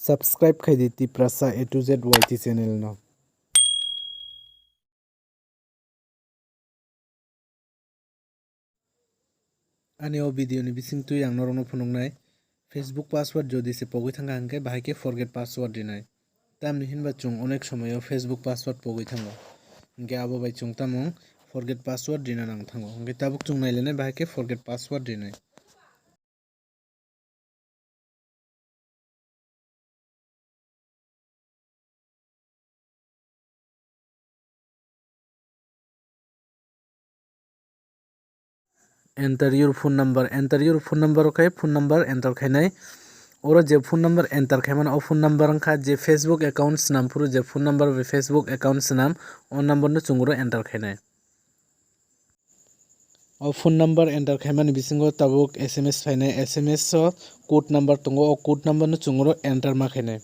Subscribe khaidi Tiprasa A to Z YT channel no. Ani o video ni bising tu yang norong no phunungnai Facebook password jodi se pogui thanga hangke bahai khe forget password rinai. Tamni hinba chung onek somayo Facebook password pogui thango. Hingke abo bai chung tamung forget password rina nang thango. Hingke tabuk chung nailene bahai khe forget password rinai. Enter your phone number. Enter your phone number okay phone number enter khainai. Oro je phone number enter khaimano o phone number angkha je Facebook account snam puru je phone number be Facebook account snam on number no chunguro enter khainai. O phone number enter khaimani bisingo tabuk SMS phainai SMS o code number tongo o code number no chunguro enter ma khainai.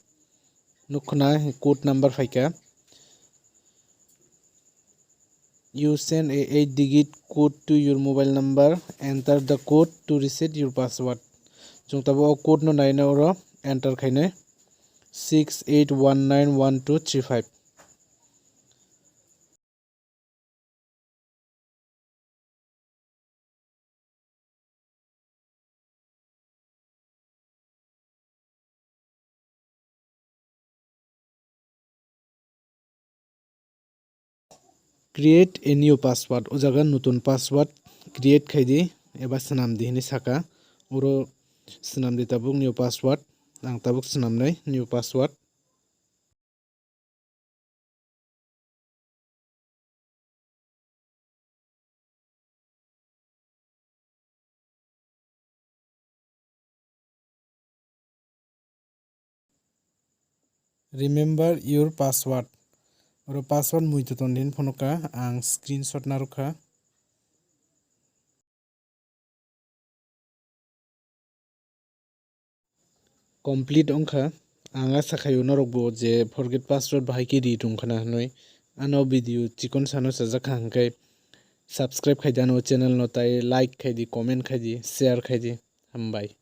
Nukhna code number phaika. You send a 8-digit code to your mobile number. Enter the code to reset your password. Chung tabo o code no naina oro enter khainai 68191235. Create a new password. O jaga nutun password create khaidi eba swnamdi hini saka oro swnamdi tabuk new password ang tabuk swnamnai new password. Remember your password. Oro password muito tondin phonoka ang screenshot narukha. Complete ongkha anga sakhayo norokbo je forget password bahai khe read ongkhana hanoi ano video chikon sano chajak hangkai subscribe khaidi ano channel no tai like khaidi comment khaidi share khaidi Hambai.